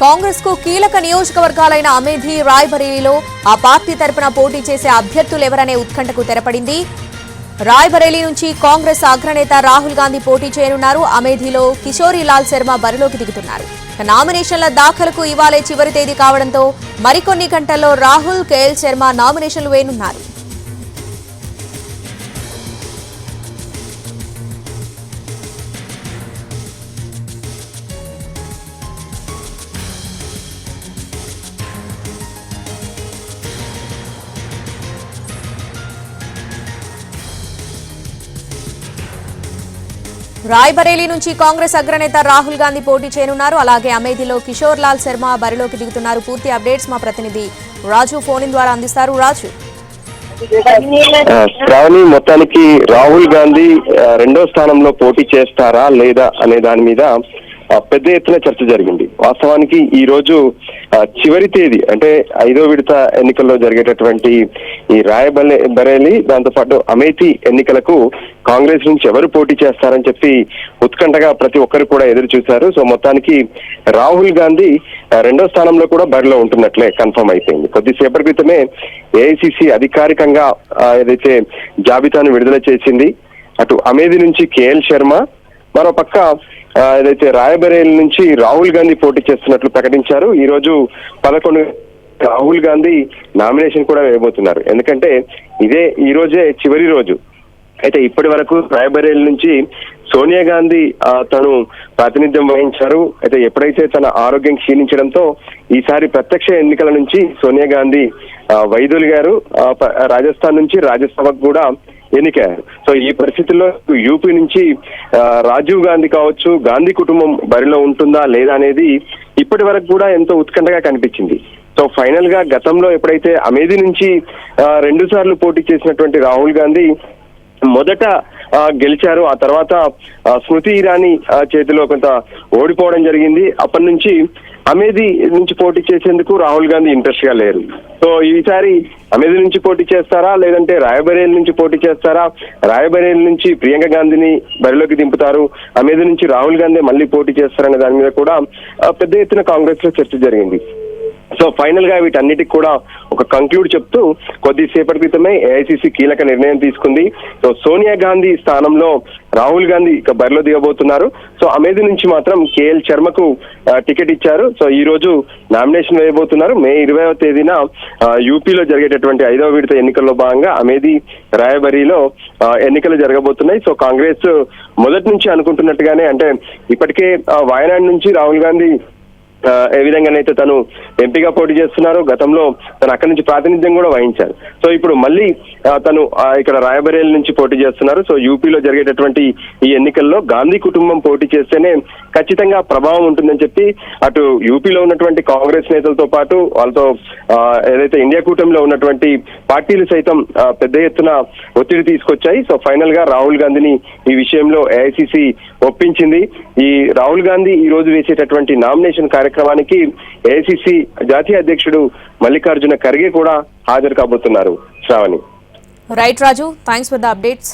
కాంగ్రెస్ కు కీలక నియోజకవర్గాలైన అమేధి, రాయ్బరేలీలో ఆ పార్టీ తరపున పోటీ చేసే అభ్యర్థులు ఎవరనే ఉత్కంఠకు తెరపడింది. రాయ్బరేలీ నుంచి కాంగ్రెస్ అగ్రనేత రాహుల్ గాంధీ పోటీ చేయనున్నారు. అమేధిలో కిషోరీలాల్ శర్మ బరిలోకి దిగుతున్నారు. నామినేషన్ల దాఖలకు ఇవాళే చివరి తేదీ కావడంతో మరికొన్ని గంటల్లో రాహుల్, కేఎల్ శర్మ నామినేషన్లు వేయనున్నారు. రాయ్బరేలీ నుంచి కాంగ్రెస్ అగ్రనేత రాహుల్ గాంధీ పోటీ చేయనున్నారు. అలాగే అమేధిలో కిషోర్ లాల్ శర్మ బరిలోకి దిగుతున్నారు. పూర్తి అప్డేట్స్ మా ప్రతినిధి రాజు ఫోన్ ఇన్ ద్వారా అందిస్తారు. రాజు, శ్రావణి, మొత్తానికి రాహుల్ గాంధీ రెండో స్థానంలో పోటీ చేస్తారా లేదా అనే దాని మీద పెద్ద ఎత్తున చర్చ జరిగింది. వాస్తవానికి ఈ రోజు చివరి తేదీ అంటే 5వ విడత ఎన్నికల్లో జరిగేటటువంటి ఈ రాయ్బరేలీ దాంతోపాటు అమేథీ ఎన్నికలకు కాంగ్రెస్ నుంచి ఎవరు పోటీ చేస్తారని చెప్పి ఉత్కంఠగా ప్రతి ఒక్కరు కూడా ఎదురు చూశారు. సో మొత్తానికి రాహుల్ గాంధీ రెండో స్థానంలో కూడా బరిలో ఉంటున్నట్లే కన్ఫర్మ్ అయిపోయింది. కొద్దిసేపటి క్రితమే ఏఐసిసి అధికారికంగా ఏదైతే జాబితాను విడుదల చేసింది, అటు అమేథీ నుంచి కేఎల్ శర్మ, మరోపక్క ఏదైతే రాయ్బరేలీ నుంచి రాహుల్ గాంధీ పోటీ చేస్తున్నట్లు ప్రకటించారు. ఈ రోజు 11 రాహుల్ గాంధీ నామినేషన్ కూడా వేయబోతున్నారు. ఎందుకంటే ఇదే ఈ రోజే చివరి రోజు. అయితే ఇప్పటి వరకు రాయ్బరేలీ నుంచి సోనియా గాంధీ తను ప్రాతినిధ్యం వహించారు. అయితే ఎప్పుడైతే తన ఆరోగ్యం క్షీణించడంతో ఈసారి ప్రత్యక్ష ఎన్నికల నుంచి సోనియా గాంధీ వైదొలిగారు. రాజస్థాన్ నుంచి రాజ్యసభకు కూడా ఎన్నికయ్యారు. సో ఈ పరిస్థితుల్లో యూపీ నుంచి రాజీవ్ గాంధీ కావచ్చు, గాంధీ కుటుంబం బరిలో ఉంటుందా లేదా అనేది ఇప్పటి వరకు కూడా ఎంతో ఉత్కంఠగా కనిపించింది. సో ఫైనల్ గా గతంలో ఎప్పుడైతే అమేథీ నుంచి 2 సార్లు పోటీ చేసినటువంటి రాహుల్ గాంధీ మొదట గెలిచారు. ఆ తర్వాత స్మృతి ఇరానీ చేతిలో కొంత ఓడిపోవడం జరిగింది. అప్పటి నుంచి అమేథీ నుంచి పోటీ చేసేందుకు రాహుల్ గాంధీ ఇంట్రెస్ట్ గా లేరు. సో ఈసారి అమేథీ నుంచి పోటీ చేస్తారా లేదంటే రాయ్బరేలీ నుంచి పోటీ చేస్తారా, రాయ్బరేలీ నుంచి ప్రియాంక గాంధీని బరిలోకి దింపుతారు, అమేథీ నుంచి రాహుల్ గాంధీ మళ్ళీ పోటీ చేస్తారనే దాని మీద కూడా పెద్ద ఎత్తున కాంగ్రెస్ లో చర్చ జరిగింది. సో ఫైనల్ గా వీటన్నిటికి కూడా ఒక కంక్లూడ్ చెప్తూ కొద్దిసేపటి క్రితమే ఏఐసిసి కీలక నిర్ణయం తీసుకుంది. సో సోనియా గాంధీ స్థానంలో రాహుల్ గాంధీ ఇక బరిలో దిగబోతున్నారు. సో అమేథీ నుంచి మాత్రం కేఎల్ శర్మకు టికెట్ ఇచ్చారు. సో ఈ రోజు నామినేషన్ వేయబోతున్నారు. మే 20వ తేదీన యూపీలో జరిగేటటువంటి 5వ విడత ఎన్నికల్లో భాగంగా అమేథీ, రాయ్బరేలీలో ఎన్నికలు జరగబోతున్నాయి. సో కాంగ్రెస్ మొదటి నుంచి అనుకుంటున్నట్టుగానే, అంటే ఇప్పటికే వాయనాడ్ నుంచి రాహుల్ గాంధీ ఏ విధంగానైతే తను ఎంపీగా పోటీ చేస్తున్నారు, గతంలో తను అక్కడి నుంచి ప్రాతినిధ్యం కూడా వహించారు. సో ఇప్పుడు మళ్ళీ తను ఇక్కడ రాయ్బరేలీ నుంచి పోటీ చేస్తున్నారు. సో యూపీలో జరిగేటటువంటి ఈ ఎన్నికల్లో గాంధీ కుటుంబం పోటీ చేస్తేనే ఖచ్చితంగా ప్రభావం ఉంటుందని చెప్పి అటు యూపీలో ఉన్నటువంటి కాంగ్రెస్ నేతలతో పాటు వాళ్ళతో ఏదైతే ఇండియా కూటమిలో ఉన్నటువంటి పార్టీలు సైతం పెద్ద ఎత్తున ఒత్తిడి తీసుకొచ్చాయి. సో ఫైనల్ గా రాహుల్ గాంధీని ఈ విషయంలో ఏఐసిసి ఒప్పించింది. ఈ రాహుల్ గాంధీ ఈ రోజు వేసేటటువంటి నామినేషన్ కార్యక్రమానికి ఏఐసిసి జాతీయ అధ్యక్షుడు మల్లికార్జున ఖర్గే కూడా హాజరు కాబోతున్నారు. Shravani. Right Raju, thanks for the updates.